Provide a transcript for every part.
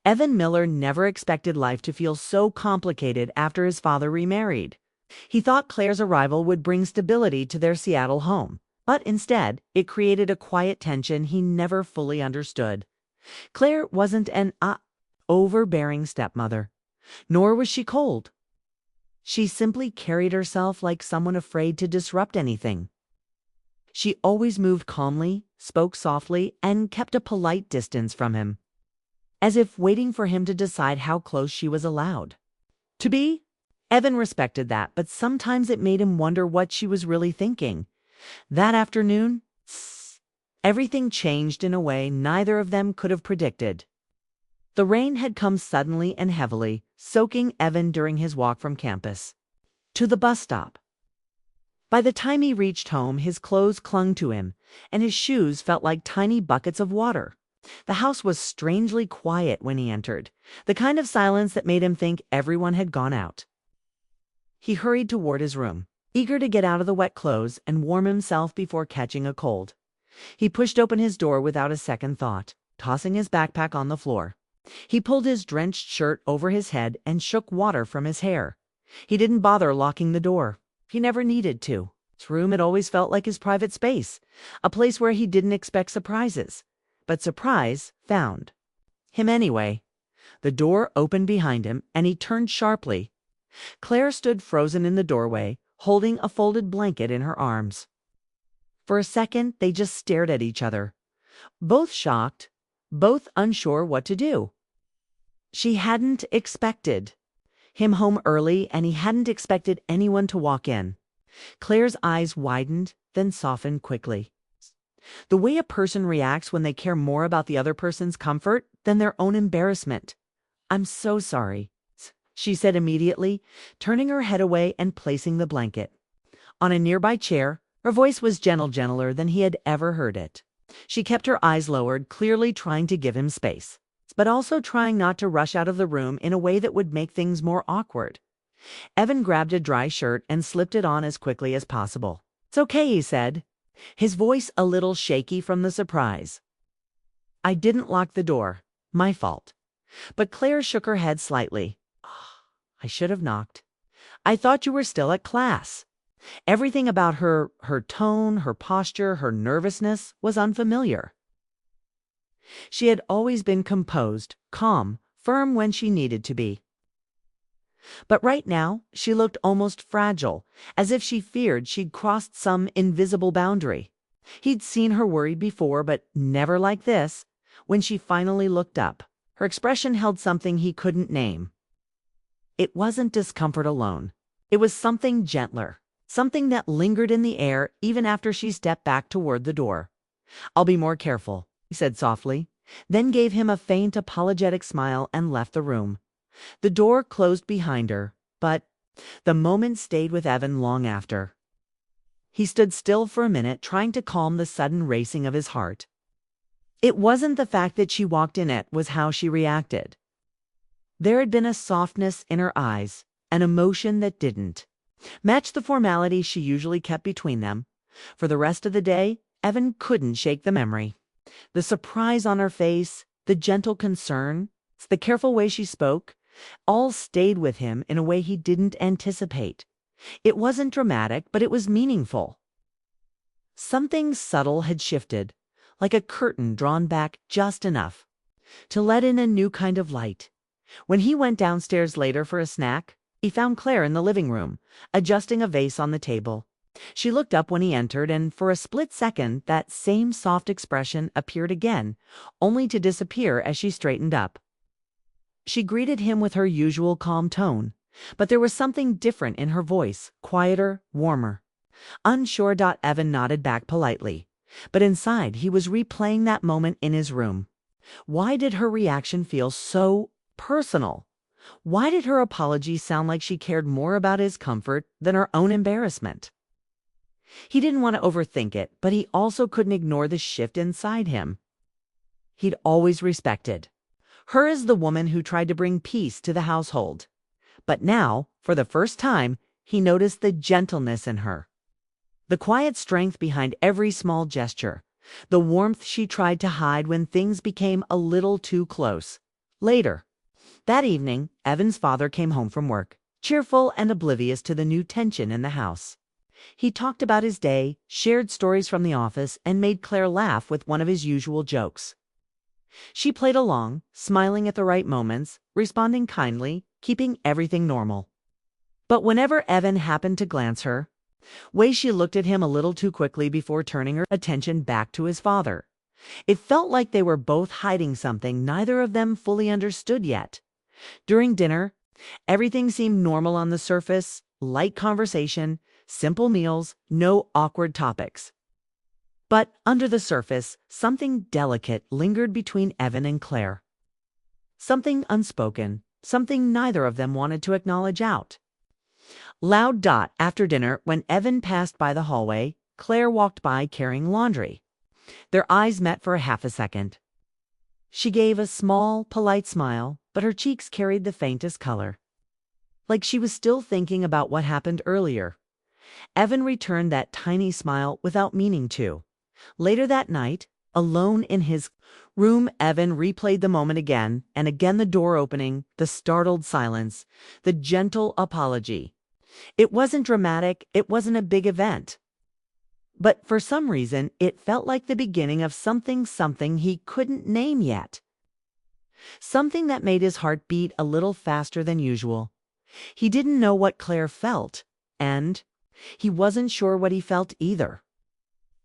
Evan Miller never expected life to feel so complicated after his father remarried. He thought Claire's arrival would bring stability to their Seattle home, but instead, it created a quiet tension he never fully understood. Claire wasn't an overbearing stepmother, nor was she cold. She simply carried herself like someone afraid to disrupt anything. She always moved calmly, spoke softly, and kept a polite distance from him, as if waiting for him to decide how close she was allowed to be. Evan respected that, but sometimes it made him wonder what she was really thinking. That afternoon, everything changed in a way neither of them could have predicted. The rain had come suddenly and heavily, soaking Evan during his walk from campus to the bus stop. By the time he reached home, his clothes clung to him, and his shoes felt like tiny buckets of water. The house was strangely quiet when he entered, the kind of silence that made him think everyone had gone out. He hurried toward his room, eager to get out of the wet clothes and warm himself before catching a cold. He pushed open his door without a second thought, tossing his backpack on the floor. He pulled his drenched shirt over his head and shook water from his hair. He didn't bother locking the door. He never needed to. His room had always felt like his private space, a place where he didn't expect surprises. But surprise found him anyway. The door opened behind him, and he turned sharply. Claire stood frozen in the doorway, holding a folded blanket in her arms. For a second, they just stared at each other, both shocked, both unsure what to do. She hadn't expected him home early, and he hadn't expected anyone to walk in. Claire's eyes widened, then softened quickly. The way a person reacts when they care more about the other person's comfort than their own embarrassment. "I'm so sorry," she said immediately, turning her head away and placing the blanket on a nearby chair. Her voice was gentler than he had ever heard it. She kept her eyes lowered, clearly trying to give him space, but also trying not to rush out of the room in a way that would make things more awkward. Evan grabbed a dry shirt and slipped it on as quickly as possible. "It's okay," he said, his voice a little shaky from the surprise. "I didn't lock the door. My fault." But Claire shook her head slightly. "I should have knocked. I thought you were still at class." Everything about her tone, her posture, her nervousness was unfamiliar. She had always been composed, calm, firm when she needed to be. But right now, she looked almost fragile, as if she feared she'd crossed some invisible boundary. He'd seen her worried before, but never like this. When she finally looked up, her expression held something he couldn't name. It wasn't discomfort alone. It was something gentler, something that lingered in the air even after she stepped back toward the door. "I'll be more careful," he said softly, then gave him a faint apologetic smile and left the room. The door closed behind her, but the moment stayed with Evan long after. He stood still for a minute, trying to calm the sudden racing of his heart. It wasn't the fact that she walked in, it was how she reacted. There had been a softness in her eyes, an emotion that didn't match the formality she usually kept between them. For the rest of the day, Evan couldn't shake the memory. The surprise on her face, the gentle concern, the careful way she spoke, all stayed with him in a way he didn't anticipate. It wasn't dramatic, but it was meaningful. Something subtle had shifted, like a curtain drawn back just enough to let in a new kind of light. When he went downstairs later for a snack, he found Claire in the living room, adjusting a vase on the table. She looked up when he entered, and for a split second that same soft expression appeared again, only to disappear as she straightened up. She greeted him with her usual calm tone, but there was something different in her voice, quieter, warmer. Unsure, Evan nodded back politely, but inside he was replaying that moment in his room. Why did her reaction feel so personal? Why did her apology sound like she cared more about his comfort than her own embarrassment? He didn't want to overthink it, but he also couldn't ignore the shift inside him. He'd always respected her as the woman who tried to bring peace to the household. But now, for the first time, he noticed the gentleness in her, the quiet strength behind every small gesture, the warmth she tried to hide when things became a little too close. Later, that evening, Evan's father came home from work, cheerful and oblivious to the new tension in the house. He talked about his day, shared stories from the office, and made Claire laugh with one of his usual jokes. She played along, smiling at the right moments, responding kindly, keeping everything normal. But whenever Evan happened to glance her way, she looked at him a little too quickly before turning her attention back to his father. It felt like they were both hiding something neither of them fully understood yet. During dinner, everything seemed normal on the surface, light conversation, simple meals, no awkward topics. But under the surface, something delicate lingered between Evan and Claire. Something unspoken, something neither of them wanted to acknowledge out. Loud dot after dinner, when Evan passed by the hallway, Claire walked by carrying laundry. Their eyes met for a half a second. She gave a small, polite smile, but her cheeks carried the faintest color, like she was still thinking about what happened earlier. Evan returned that tiny smile without meaning to. Later that night, alone in his room, Evan replayed the moment again and again, the door opening, the startled silence, the gentle apology. It wasn't dramatic, it wasn't a big event. But for some reason, it felt like the beginning of something he couldn't name yet. Something that made his heart beat a little faster than usual. He didn't know what Claire felt, and he wasn't sure what he felt either.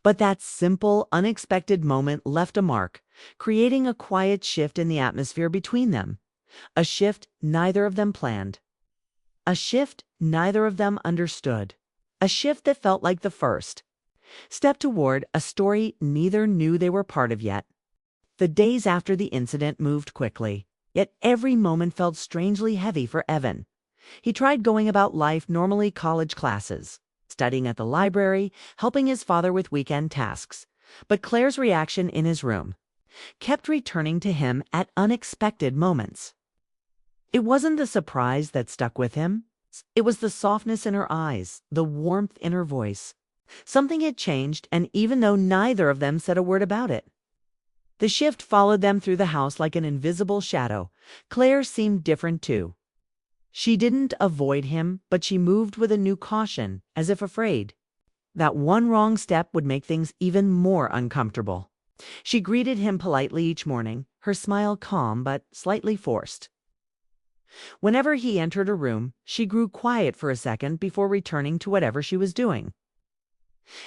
But that simple, unexpected moment left a mark, creating a quiet shift in the atmosphere between them. A shift neither of them planned. A shift neither of them understood. A shift that felt like the first step toward a story neither knew they were part of yet. The days after the incident moved quickly, yet every moment felt strangely heavy for Evan. He tried going about life normally, college classes, studying at the library, helping his father with weekend tasks. But Claire's reaction in his room kept returning to him at unexpected moments. It wasn't the surprise that stuck with him. It was the softness in her eyes, the warmth in her voice. Something had changed, and even though neither of them said a word about it, the shift followed them through the house like an invisible shadow. Claire seemed different too. She didn't avoid him, but she moved with a new caution, as if afraid that one wrong step would make things even more uncomfortable. She greeted him politely each morning, her smile calm but slightly forced. Whenever he entered a room, she grew quiet for a second before returning to whatever she was doing.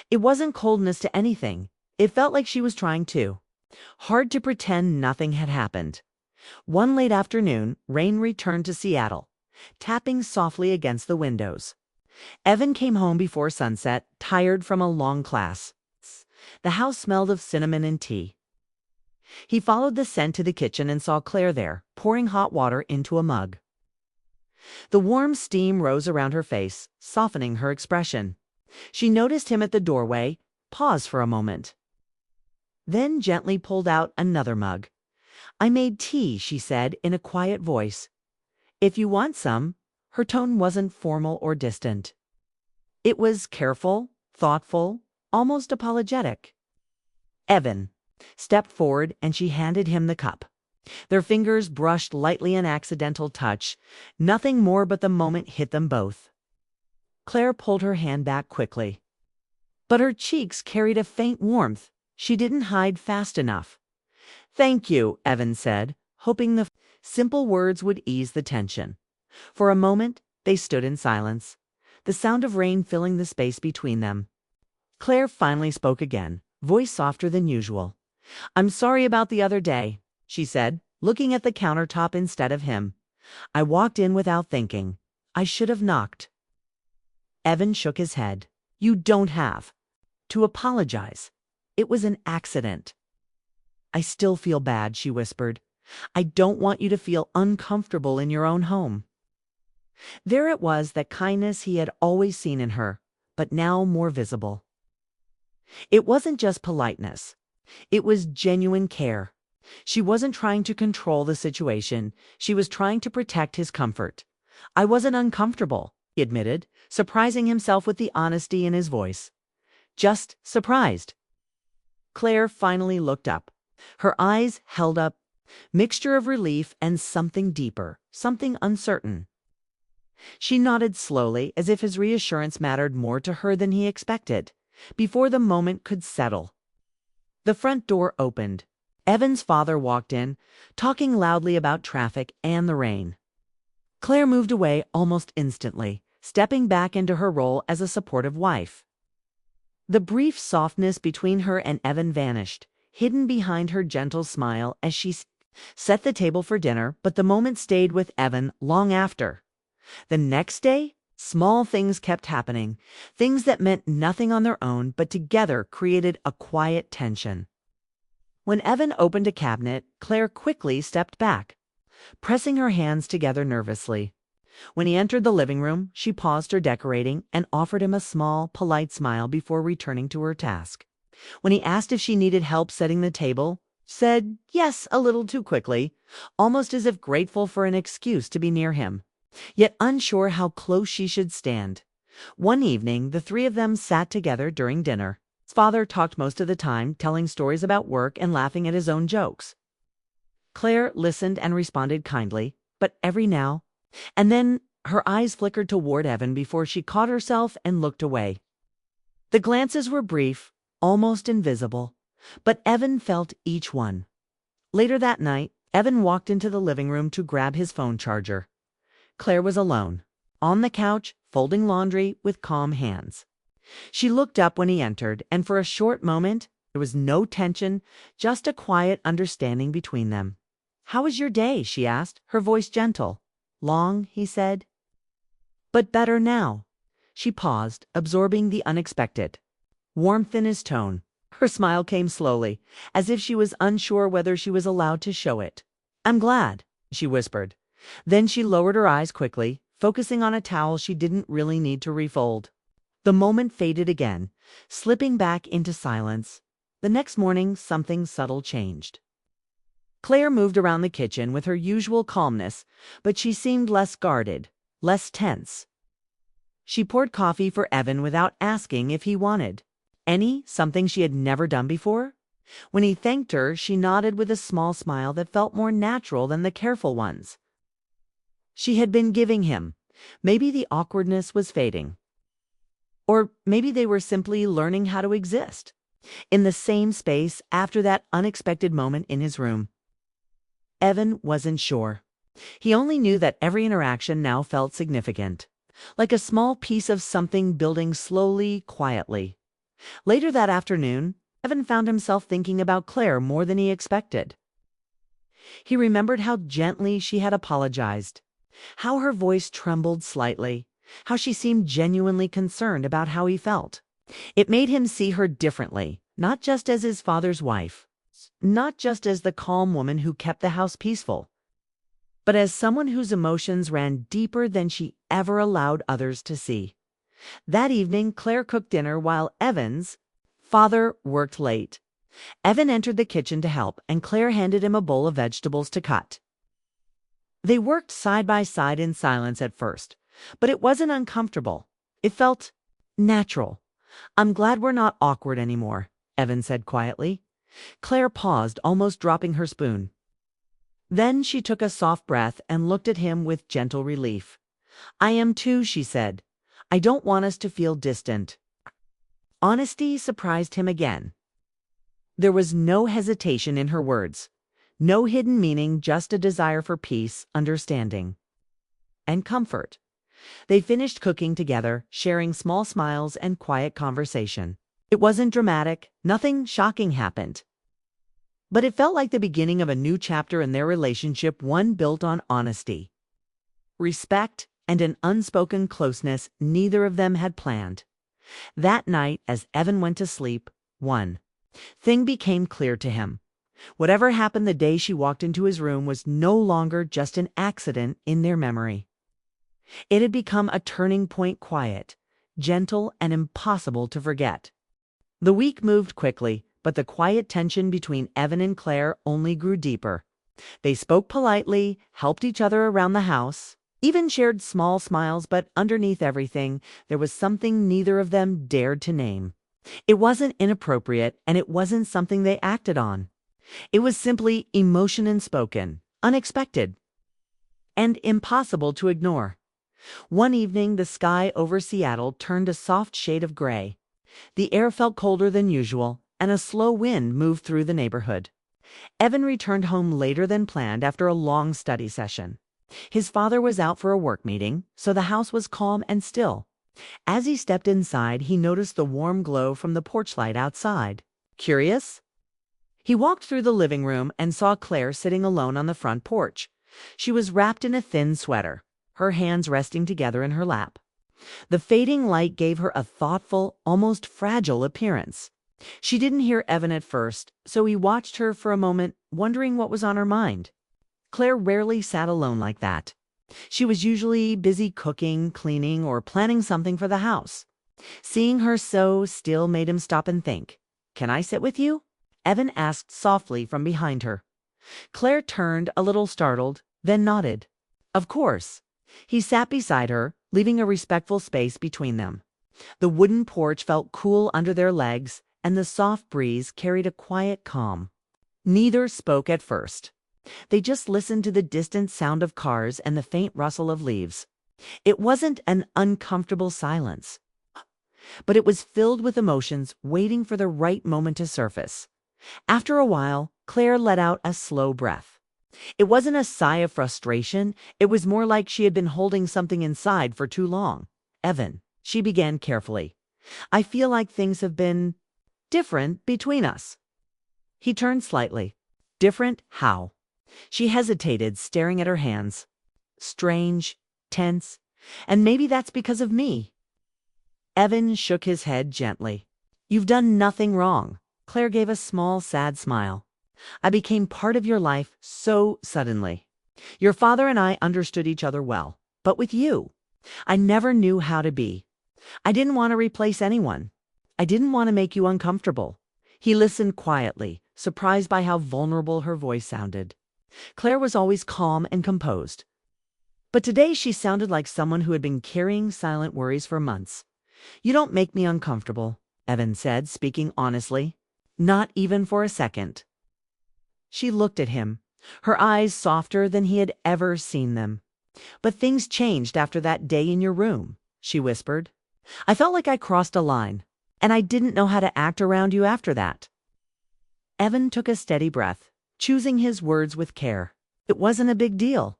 It wasn't coldness to anything. It felt like she was trying too hard to pretend nothing had happened. One late afternoon, rain returned to Seattle, tapping softly against the windows. Evan came home before sunset, tired from a long class. The house smelled of cinnamon and tea. He followed the scent to the kitchen and saw Claire there, pouring hot water into a mug. The warm steam rose around her face, softening her expression. She noticed him at the doorway, paused for a moment, then gently pulled out another mug. "I made tea," she said in a quiet voice. "If you want some." Her tone wasn't formal or distant. It was careful, thoughtful, almost apologetic. Evan stepped forward and she handed him the cup. Their fingers brushed lightly, an accidental touch, nothing more, but the moment hit them both. Claire pulled her hand back quickly, but her cheeks carried a faint warmth she didn't hide fast enough. "Thank you," Evan said, hoping the simple words would ease the tension. For a moment, they stood in silence, the sound of rain filling the space between them. Claire finally spoke again, voice softer than usual. "I'm sorry about the other day," she said, looking at the countertop instead of him. "I walked in without thinking. I should have knocked." Evan shook his head. "You don't have to apologize. It was an accident." "I still feel bad," she whispered. "I don't want you to feel uncomfortable in your own home." There it was, that kindness he had always seen in her, but now more visible. It wasn't just politeness. It was genuine care. She wasn't trying to control the situation. She was trying to protect his comfort. "I wasn't uncomfortable," he admitted, surprising himself with the honesty in his voice. "Just surprised." Claire finally looked up, her eyes held up Mixture of relief and something deeper, something uncertain. She nodded slowly, as if his reassurance mattered more to her than he expected. Before the moment could settle, the front door opened. Evan's father walked in, talking loudly about traffic and the rain. Claire moved away almost instantly, stepping back into her role as a supportive wife. The brief softness between her and Evan vanished, hidden behind her gentle smile as she set the table for dinner, but the moment stayed with Evan long after. The next day, small things kept happening, things that meant nothing on their own but together created a quiet tension. When Evan opened a cabinet, Claire quickly stepped back, pressing her hands together nervously. When he entered the living room, she paused her decorating and offered him a small, polite smile before returning to her task. When he asked if she needed help setting the table, said yes a little too quickly, almost as if grateful for an excuse to be near him, yet unsure how close she should stand. One evening, the three of them sat together during dinner. His father talked most of the time, telling stories about work and laughing at his own jokes. Claire listened and responded kindly, but every now and then her eyes flickered toward Evan before she caught herself and looked away. The glances were brief, almost invisible, but Evan felt each one. Later that night, Evan walked into the living room to grab his phone charger. Claire was alone, on the couch, folding laundry with calm hands. She looked up when he entered, and for a short moment, there was no tension, just a quiet understanding between them. "How was your day?" she asked, her voice gentle. "Long," he said. "But better now." She paused, absorbing the unexpected. Warmth in his tone. Her smile came slowly, as if she was unsure whether she was allowed to show it. "I'm glad," she whispered. Then she lowered her eyes quickly, focusing on a towel she didn't really need to refold. The moment faded again, slipping back into silence. The next morning, something subtle changed. Claire moved around the kitchen with her usual calmness, but she seemed less guarded, less tense. She poured coffee for Evan without asking if he wanted something she had never done before. When he thanked her, she nodded with a small smile that felt more natural than the careful ones she had been giving him. Maybe the awkwardness was fading. Or maybe they were simply learning how to exist in the same space after that unexpected moment in his room. Evan wasn't sure. He only knew that every interaction now felt significant, like a small piece of something building slowly, quietly. Later that afternoon, Evan found himself thinking about Claire more than he expected. He remembered how gently she had apologized, how her voice trembled slightly, how she seemed genuinely concerned about how he felt. It made him see her differently, not just as his father's wife, not just as the calm woman who kept the house peaceful, but as someone whose emotions ran deeper than she ever allowed others to see. That evening, Claire cooked dinner while Evan's father worked late. Evan entered the kitchen to help, and Claire handed him a bowl of vegetables to cut. They worked side by side in silence at first, but it wasn't uncomfortable. It felt natural. "I'm glad we're not awkward anymore," Evan said quietly. Claire paused, almost dropping her spoon. Then she took a soft breath and looked at him with gentle relief. "I am too," she said. "I don't want us to feel distant." Honesty surprised him again. There was no hesitation in her words, no hidden meaning, just a desire for peace, understanding, and comfort. They finished cooking together, sharing small smiles and quiet conversation. It wasn't dramatic, nothing shocking happened. But it felt like the beginning of a new chapter in their relationship, one built on honesty, respect, and an unspoken closeness neither of them had planned. That night, as Evan went to sleep, one thing became clear to him. Whatever happened the day she walked into his room was no longer just an accident in their memory. It had become a turning point, quiet, gentle, and impossible to forget. The week moved quickly, but the quiet tension between Evan and Claire only grew deeper. They spoke politely, helped each other around the house, even shared small smiles, but underneath everything, there was something neither of them dared to name. It wasn't inappropriate, and it wasn't something they acted on. It was simply emotion unspoken, unexpected, and impossible to ignore. One evening, the sky over Seattle turned a soft shade of gray. The air felt colder than usual, and a slow wind moved through the neighborhood. Evan returned home later than planned after a long study session. His father was out for a work meeting, so the house was calm and still. As he stepped inside, he noticed the warm glow from the porch light outside. Curious? He walked through the living room and saw Claire sitting alone on the front porch. She was wrapped in a thin sweater, her hands resting together in her lap. The fading light gave her a thoughtful, almost fragile appearance. She didn't hear Evan at first, so he watched her for a moment, wondering what was on her mind. Claire rarely sat alone like that. She was usually busy cooking, cleaning, or planning something for the house. Seeing her so still made him stop and think. "Can I sit with you?" Evan asked softly from behind her. Claire turned, a little startled, then nodded. Of course. He sat beside her, leaving a respectful space between them. The wooden porch felt cool under their legs, and the soft breeze carried a quiet calm. Neither spoke at first. They just listened to the distant sound of cars and the faint rustle of leaves. It wasn't an uncomfortable silence, but it was filled with emotions waiting for the right moment to surface. After a while, Claire let out a slow breath. It wasn't a sigh of frustration, it was more like she had been holding something inside for too long. "Evan," she began carefully, "I feel like things have been different between us." He turned slightly. "Different how?" She hesitated, staring at her hands. "Strange, tense, and maybe that's because of me." Evan shook his head gently. "You've done nothing wrong." Claire gave a small, sad smile. "I became part of your life so suddenly. Your father and I understood each other well, but with you, I never knew how to be. I didn't want to replace anyone. I didn't want to make you uncomfortable." He listened quietly, surprised by how vulnerable her voice sounded. Claire was always calm and composed, but today she sounded like someone who had been carrying silent worries for months. "You don't make me uncomfortable," Evan said, speaking honestly. "Not even for a second." She looked at him, her eyes softer than he had ever seen them. "But things changed after that day in your room," she whispered. "I felt like I crossed a line, and I didn't know how to act around you after that." Evan took a steady breath, choosing his words with care. "It wasn't a big deal.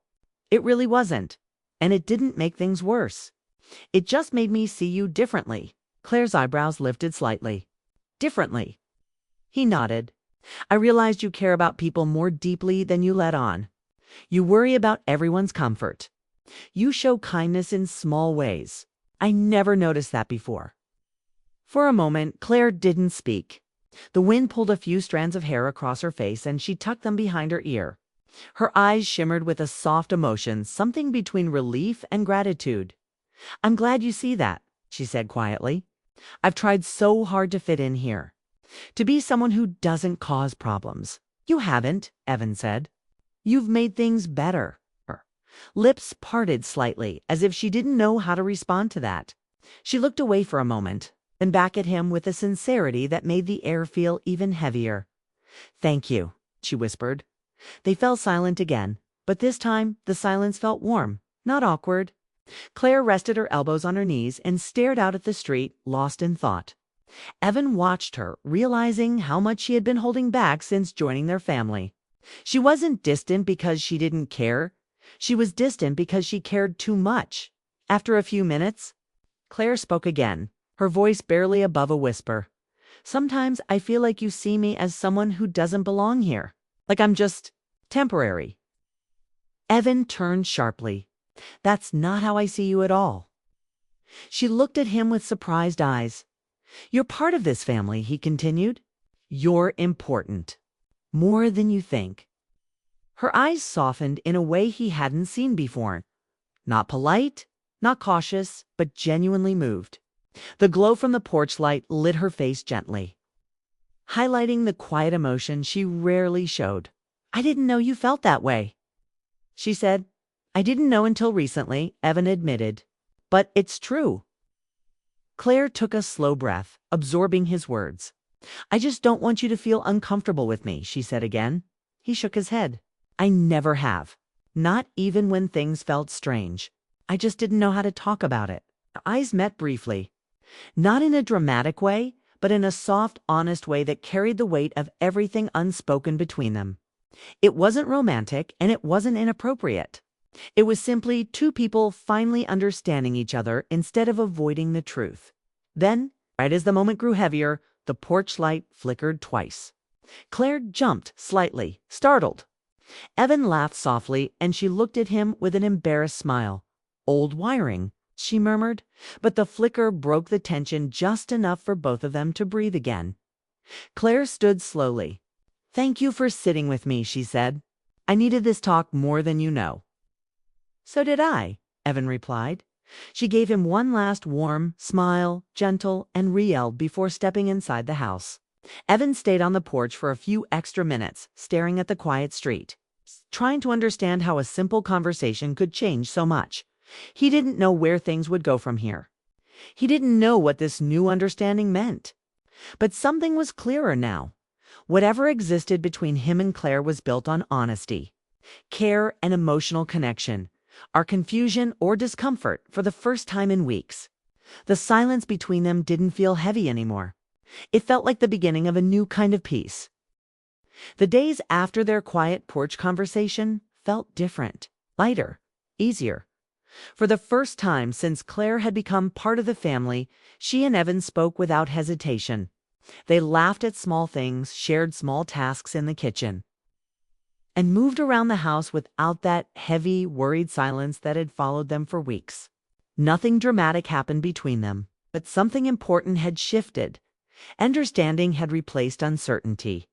It really wasn't. And it didn't make things worse. It just made me see you differently." Claire's eyebrows lifted slightly. "Differently?" He nodded. "I realized you care about people more deeply than you let on. You worry about everyone's comfort. You show kindness in small ways. I never noticed that before." For a moment, Claire didn't speak. The wind pulled a few strands of hair across her face, and she tucked them behind her ear. Her eyes shimmered with a soft emotion, something between relief and gratitude. "I'm glad you see that," she said quietly. "I've tried so hard to fit in here, to be someone who doesn't cause problems." "You haven't," Evan said. "You've made things better." Her lips parted slightly, as if she didn't know how to respond to that. She looked away for a moment, then back at him with a sincerity that made the air feel even heavier. "Thank you," she whispered. They fell silent again, but this time the silence felt warm, not awkward. Claire rested her elbows on her knees and stared out at the street, lost in thought. Evan watched her, realizing how much she had been holding back since joining their family. She wasn't distant because she didn't care. She was distant because she cared too much. After a few minutes, Claire spoke again, her voice barely above a whisper. "Sometimes I feel like you see me as someone who doesn't belong here, like I'm just temporary." Evan turned sharply. "That's not how I see you at all." She looked at him with surprised eyes. "You're part of this family," he continued. "You're important. More than you think." Her eyes softened in a way he hadn't seen before. Not polite, not cautious, but genuinely moved. The glow from the porch light lit her face gently, highlighting the quiet emotion she rarely showed. "I didn't know you felt that way," she said. "I didn't know until recently," Evan admitted. "But it's true." Claire took a slow breath, absorbing his words. "I just don't want you to feel uncomfortable with me," she said again. He shook his head. "I never have. Not even when things felt strange. I just didn't know how to talk about it." Their eyes met briefly. Not in a dramatic way, but in a soft, honest way that carried the weight of everything unspoken between them. It wasn't romantic, and it wasn't inappropriate. It was simply two people finally understanding each other instead of avoiding the truth. Then, right as the moment grew heavier, the porch light flickered twice. Claire jumped slightly, startled. Evan laughed softly, and she looked at him with an embarrassed smile. "Old wiring," she murmured, but the flicker broke the tension just enough for both of them to breathe again. Claire stood slowly. "Thank you for sitting with me," she said. "I needed this talk more than you know." "So did I," Evan replied. She gave him one last warm smile, gentle and real, before stepping inside the house. Evan stayed on the porch for a few extra minutes, staring at the quiet street, trying to understand how a simple conversation could change so much. He didn't know where things would go from here. He didn't know what this new understanding meant. But something was clearer now. Whatever existed between him and Claire was built on honesty, care, and emotional connection. Our confusion or discomfort for the first time in weeks. The silence between them didn't feel heavy anymore. It felt like the beginning of a new kind of peace. The days after their quiet porch conversation felt different, lighter, easier. For the first time since Claire had become part of the family, she and Evan spoke without hesitation. They laughed at small things, shared small tasks in the kitchen, and moved around the house without that heavy, worried silence that had followed them for weeks. Nothing dramatic happened between them, but something important had shifted. Understanding had replaced uncertainty.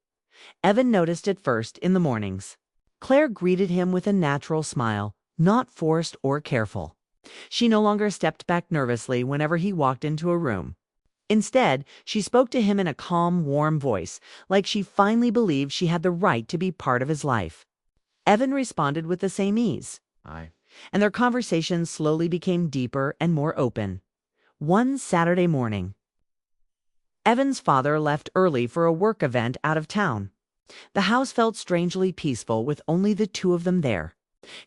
Evan noticed it first in the mornings. Claire greeted him with a natural smile, not forced or careful. She no longer stepped back nervously whenever he walked into a room. Instead, she spoke to him in a calm, warm voice, like she finally believed she had the right to be part of his life. Evan responded with the same ease. Hi. And their conversations slowly became deeper and more open. One Saturday morning, Evan's father left early for a work event out of town. The house felt strangely peaceful with only the two of them there.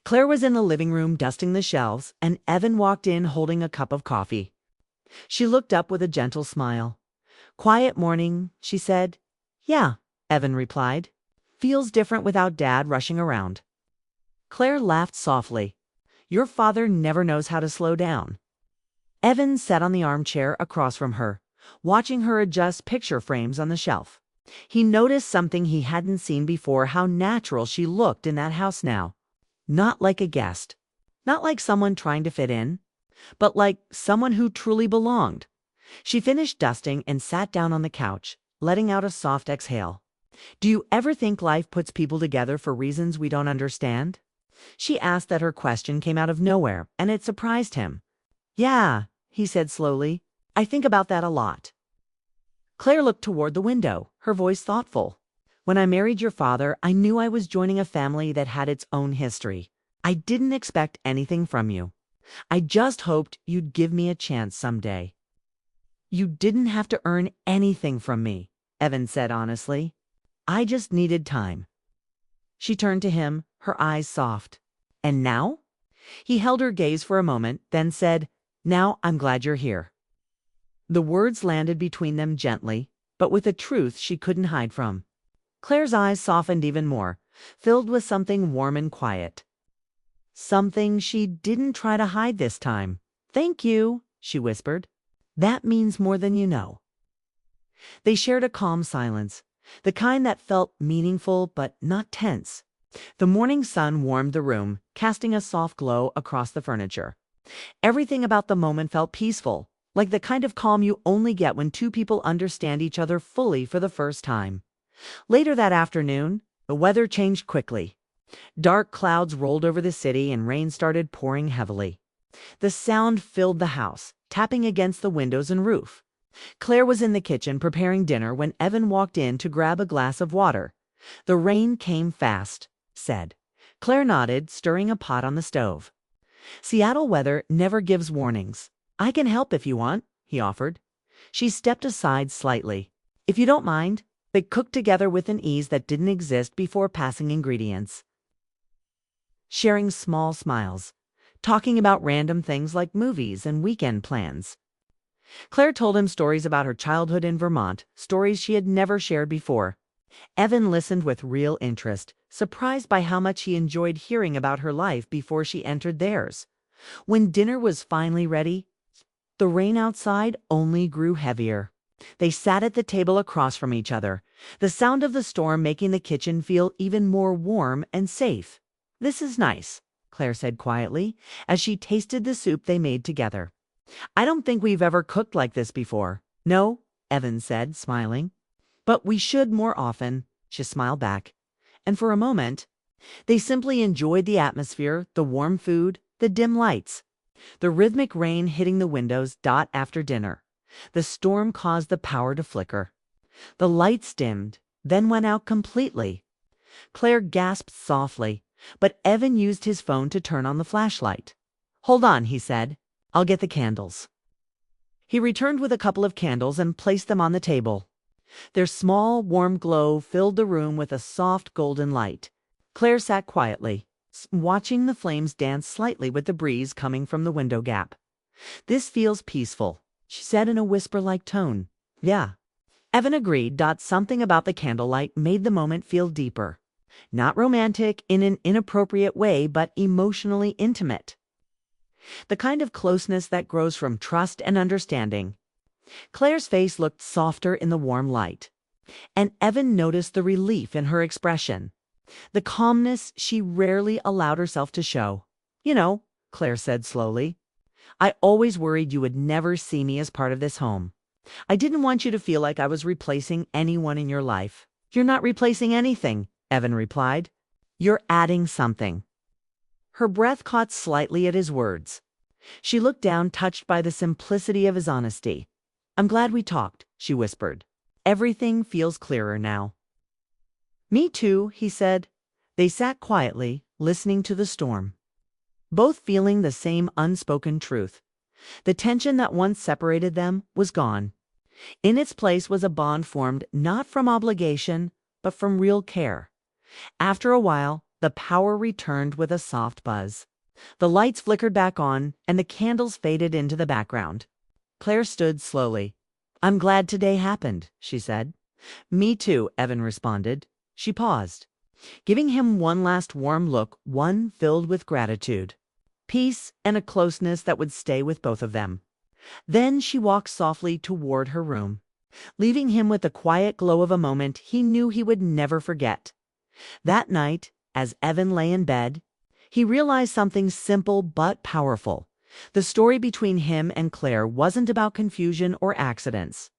Claire was in the living room dusting the shelves, and Evan walked in holding a cup of coffee. She looked up with a gentle smile. "Quiet morning," she said. "Yeah," Evan replied. "Feels different without Dad rushing around." Claire laughed softly. "Your father never knows how to slow down." Evan sat on the armchair across from her, watching her adjust picture frames on the shelf. He noticed something he hadn't seen before: how natural she looked in that house now. Not like a guest, not like someone trying to fit in, but like someone who truly belonged. She finished dusting and sat down on the couch, letting out a soft exhale. "Do you ever think life puts people together for reasons we don't understand?" She asked. That her question came out of nowhere, and it surprised him. "Yeah," he said slowly. "I think about that a lot." Claire looked toward the window, her voice thoughtful. "When I married your father, I knew I was joining a family that had its own history. I didn't expect anything from you. I just hoped you'd give me a chance someday." "You didn't have to earn anything from me," Evan said honestly. "I just needed time." She turned to him, her eyes soft. "And now?" He held her gaze for a moment, then said, "Now I'm glad you're here." The words landed between them gently, but with a truth she couldn't hide from. Claire's eyes softened even more, filled with something warm and quiet. Something she didn't try to hide this time. "Thank you," she whispered. "That means more than you know." They shared a calm silence, the kind that felt meaningful but not tense. The morning sun warmed the room, casting a soft glow across the furniture. Everything about the moment felt peaceful, like the kind of calm you only get when two people understand each other fully for the first time. Later that afternoon, the weather changed quickly. Dark clouds rolled over the city and rain started pouring heavily. The sound filled the house, tapping against the windows and roof. Claire was in the kitchen preparing dinner when Evan walked in to grab a glass of water. "The rain came fast," said. Claire nodded, stirring a pot on the stove. "Seattle weather never gives warnings. I can help if you want," he offered. She stepped aside slightly. If you don't mind, they cooked together with an ease that didn't exist before passing ingredients. Sharing small smiles, talking about random things like movies and weekend plans. Claire told him stories about her childhood in Vermont, stories she had never shared before. Evan listened with real interest, surprised by how much he enjoyed hearing about her life before she entered theirs. When dinner was finally ready, the rain outside only grew heavier. They sat at the table across from each other, the sound of the storm making the kitchen feel even more warm and safe. "This is nice," Claire said quietly, as she tasted the soup they made together. "I don't think we've ever cooked like this before." "No," Evan said, smiling. "But we should more often," she smiled back. And for a moment, they simply enjoyed the atmosphere, the warm food, the dim lights. The rhythmic rain hitting the windows dot after dinner. The storm caused the power to flicker. The lights dimmed, then went out completely. Claire gasped softly, but Evan used his phone to turn on the flashlight. "Hold on," he said. "I'll get the candles." He returned with a couple of candles and placed them on the table. Their small, warm glow filled the room with a soft golden light. Claire sat quietly, watching the flames dance slightly with the breeze coming from the window gap. "This feels peaceful," she said in a whisper-like tone. "Yeah." Evan agreed. Something about the candlelight made the moment feel deeper. Not romantic in an inappropriate way, but emotionally intimate. The kind of closeness that grows from trust and understanding. Claire's face looked softer in the warm light, and Evan noticed the relief in her expression, the calmness she rarely allowed herself to show. "You know," Claire said slowly, "I always worried you would never see me as part of this home. I didn't want you to feel like I was replacing anyone in your life." "You're not replacing anything," Evan replied. "You're adding something." Her breath caught slightly at his words. She looked down, touched by the simplicity of his honesty. "I'm glad we talked," she whispered. "Everything feels clearer now." "Me too," he said. They sat quietly, listening to the storm, both feeling the same unspoken truth. The tension that once separated them was gone. In its place was a bond formed not from obligation, but from real care. After a while, the power returned with a soft buzz. The lights flickered back on, and the candles faded into the background. Claire stood slowly. "I'm glad today happened," she said. "Me too," Evan responded. She paused, giving him one last warm look, one filled with gratitude, peace, and a closeness that would stay with both of them. Then she walked softly toward her room, leaving him with the quiet glow of a moment he knew he would never forget. That night, as Evan lay in bed, he realized something simple but powerful. The story between him and Claire wasn't about confusion or accidents.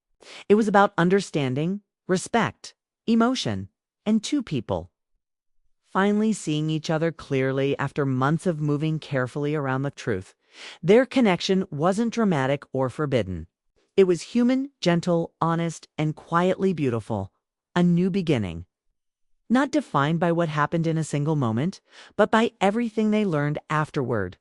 It was about understanding, respect, emotion, and two people finally seeing each other clearly after months of moving carefully around the truth. Their connection wasn't dramatic or forbidden. It was human, gentle, honest, and quietly beautiful. A new beginning. Not defined by what happened in a single moment, but by everything they learned afterward.